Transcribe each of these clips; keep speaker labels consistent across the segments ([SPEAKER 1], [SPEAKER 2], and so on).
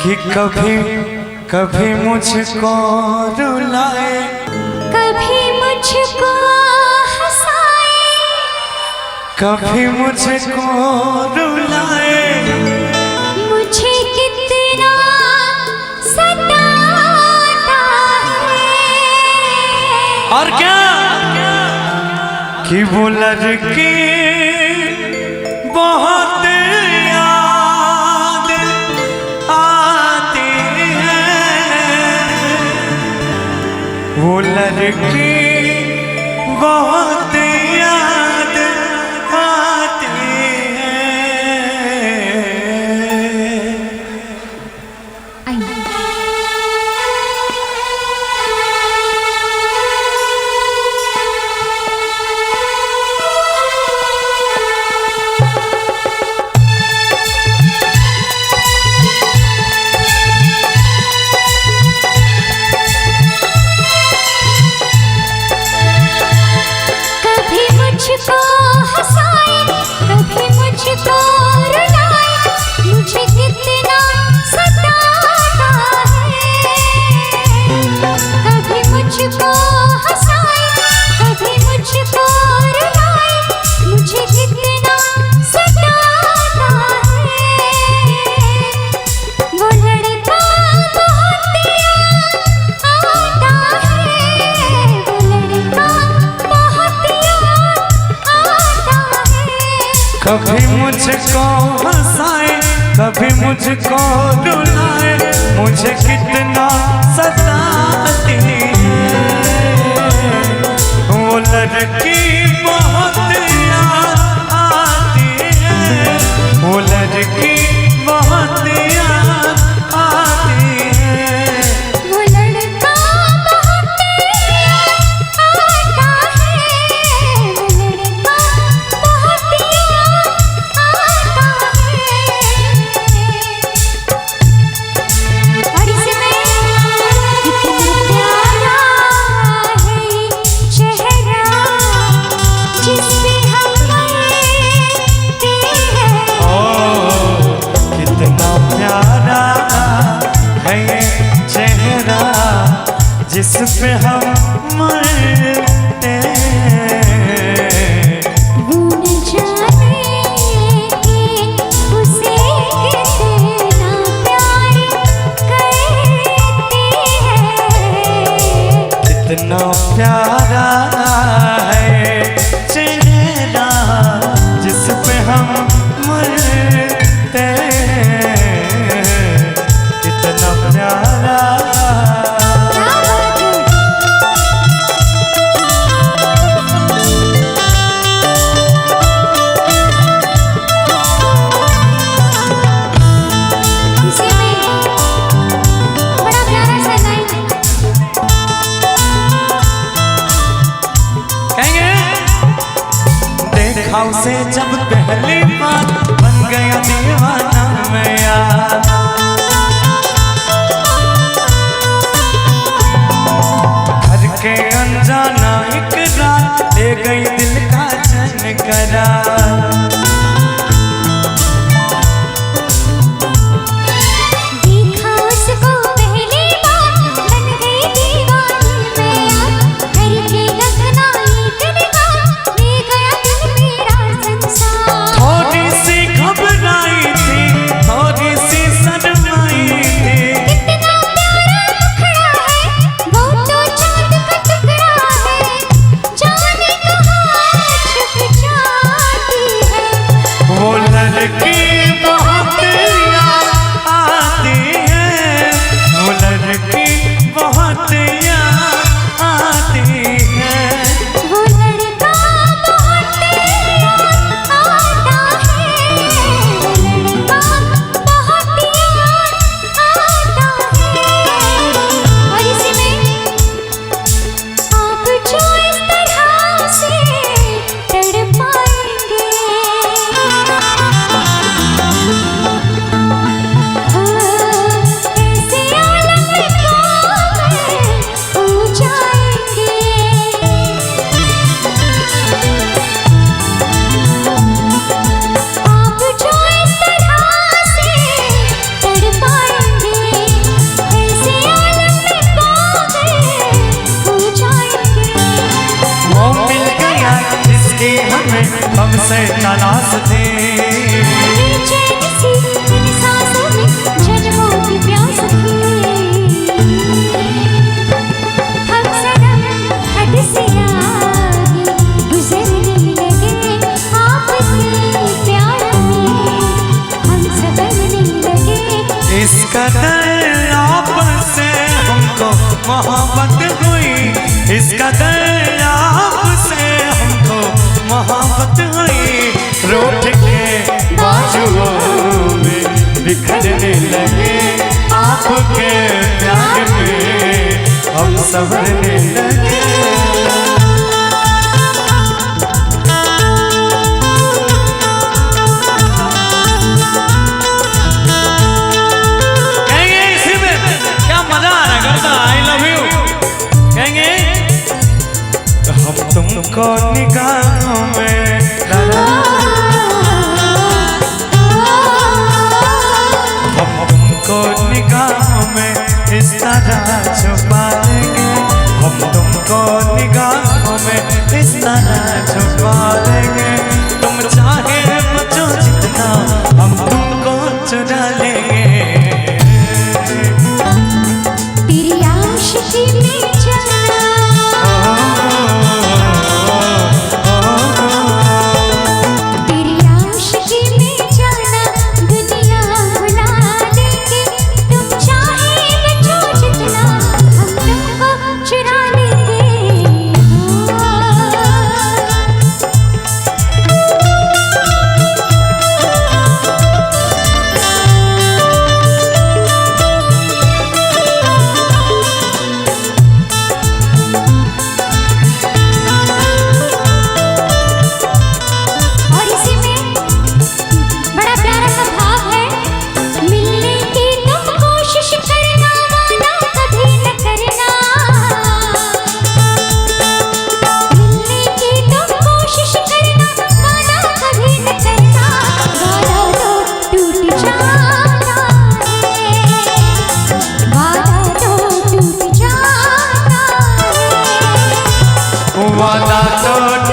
[SPEAKER 1] कि कभी कभी मुझको रुलाए,
[SPEAKER 2] कभी मुझको हंसाए,
[SPEAKER 1] कभी मुझको रुलाए,
[SPEAKER 2] मुझे कितना सताता है।
[SPEAKER 1] और क्या कि वो लड़की बहुत याद आती है, वो लड़की बहुत याद आती है।
[SPEAKER 2] मुझको हंसाए, कभी मुझको रुलाए, मुझे कितना सताता है। कभी मुझको हंसाए, कभी मुझको रुलाए, मुझे कितना सताता है। वो लड़का बहुत याद आता है, वो लड़का बहुत याद आता है।
[SPEAKER 1] कभी मुझको हंसाए, कभी मुझको रुलाए, मुझे कितना सताती है। वो लड़की बहुत याद आती है, वो लड़की बहुत याद आती है।
[SPEAKER 2] वो लड़का बहुत याद आता है, वो लड़का बहुत याद आता है। और इसमें कितना प्यारा है चेहरा जिस पे हम मरते हैं।
[SPEAKER 1] ओ कितना प्यारा है ये चेहरा जिस पे हम मरते हैं।
[SPEAKER 2] वो न जाने कि उसे कितना प्यार करते हैं।
[SPEAKER 1] कितना प्यारा है चेहरा जिस पे हम मरते हैं। कितना प्यारा।
[SPEAKER 2] क्या बात है। इसमें बड़ा प्यारा सा लाइन है।
[SPEAKER 1] कहेंगे देखा उसे जब पहली बार बन गया दीवाना मैं यार। घर के अनजाना एक रात ले गई दिल का झनकरार।
[SPEAKER 2] देखा उसको पहली बार बन गई दीवानी मैं यार। घर के लगना एक निगाह ले गया दिल मेरा संसार।
[SPEAKER 1] कब से तलाश थी।
[SPEAKER 2] बेचैन सी इन सांसों में जन्मों की प्यास थी। हम सनम हद से आगे गुजरने लगे आपके प्यार में, हम संभलने लगे।
[SPEAKER 1] इस कदर आपसे हमको मोहब्बत हुई, इस कदर आपसे हमको मोहब्बत हुई। रूठ के बाजुओं में बिखरने लगे, आपके प्यार में हम संभलने लगे। तुमको निगाहों में हम तुमको निगाहों में इस तरह छुपा लेंगे, हम तुमको निगाहों में इस तरह छुपा लेंगे। तुम चाहे बचो जितना हम तुमको चुरा लेंगे।
[SPEAKER 2] तेरी आशिकी में जाना, तेरी आशिकी में जाना दुनिया भुला देंगे। तुम चाहे बचो जितना हम तुमको चुरा लेंगे। और इसी में बड़ा प्यारा सा भाव है, मिलने की तुम कोशिश करना, वादा कभी न करना। मिलने की तुम कोशिश करना, वादा कभी न करना। वादा तो टूट जाता है, वादा तो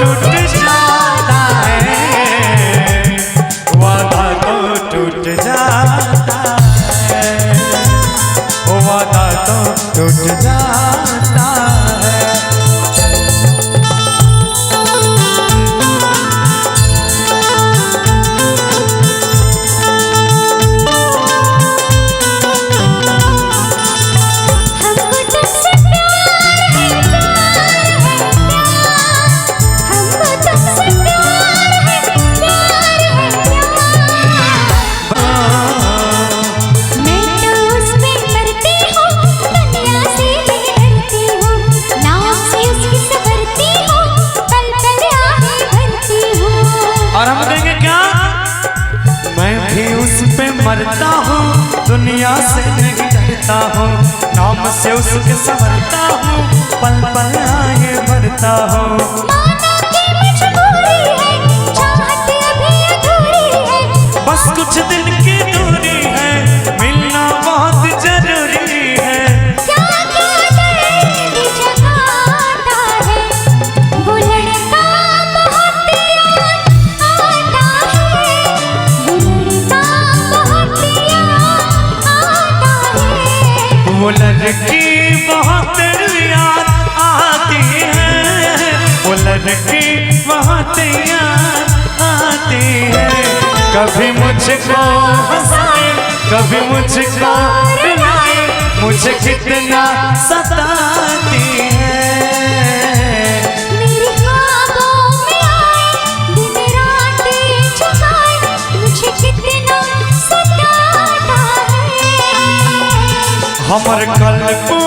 [SPEAKER 2] टूट जाता है।
[SPEAKER 1] वादा तो टूट जाता है, वादा तो टूट जाता है, वादा तो टूट जाता है।
[SPEAKER 2] हमको तुमसे प्यार है, हमको तुमसे प्यार है, प्यार है, प्यार। मैं तो उस पे मरती हूँ, दुनिया से डरती हूँ, नाम से उसकी संवरती हूँ, पल पल आहें भरती हूँ।
[SPEAKER 1] और हम कहेंगे क्या? मैं भी उस पे मरता हूँ, दुनिया से नहीं डरता हूँ, नाम से उसके संवरता हूँ, पल पल आए भरता हूँ।
[SPEAKER 2] माना कि मजबूरी है, चाहत अभी अधूरी है,
[SPEAKER 1] बस कुछ दिन की दूरी है, मिलना बहुत जरूरी है।
[SPEAKER 2] क्या क्या दर्द जगाता है, वो लड़का बहुत याद आता है, वो लड़का बहुत याद आता है।
[SPEAKER 1] वो लड़की बहुत याद आती है, वो लड़की बहुत याद आती है। कभी मुझको हंसाए, कभी मुझको रुलाए, मुझे कितना सताती है।
[SPEAKER 2] मेरे ख्वाबों में आए, दिन रात जगाए, मुझे कितना सताता है।
[SPEAKER 1] हमर कल्पो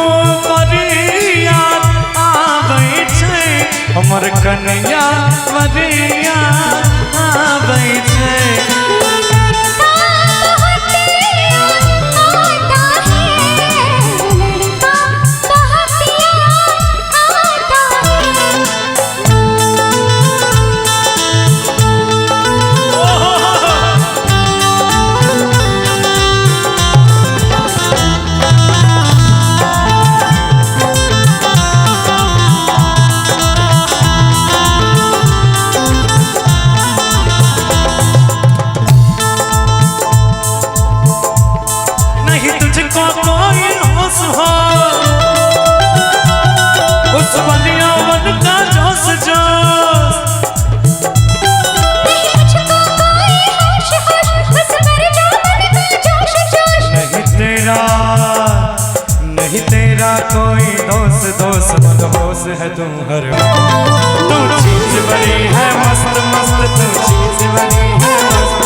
[SPEAKER 1] परिया आबै छै, हमर कन्या परिया आबै छै।
[SPEAKER 2] लड़का बहुत याद आता है, लड़का बहुत याद आता है।
[SPEAKER 1] मुझको कोई होश हो, उस बलिया मन का जोश जोश।
[SPEAKER 2] नहीं मुझको कोई होश होश, बस मर जा मन का जोश जोश।
[SPEAKER 1] नहीं तेरा कोई दोस्त दोस्त मदहोश है तू हर वक्त। तू चीज बड़ी है मस्त मस्त, तू चीज बड़ी है मस्त,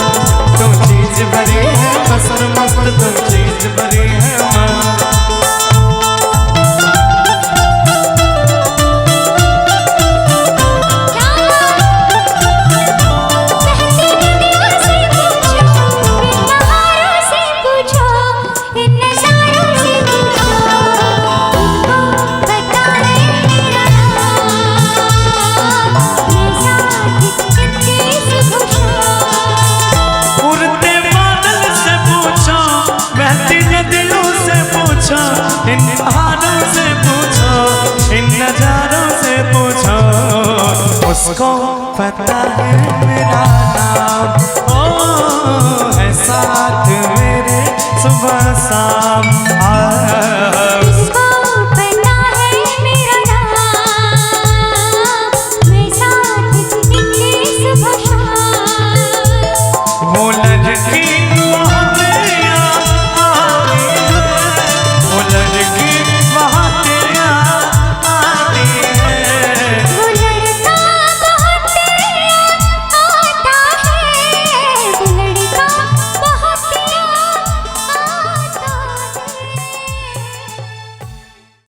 [SPEAKER 1] तू चीज बड़ी है मस्त मस्त, तू चीज बड़ी है मस्त। इन पहाड़ों से पूछो, इन नजारों से पूछो, उसको पता है मेरा नाम। ओ है साथ मेरे सुबह शाम।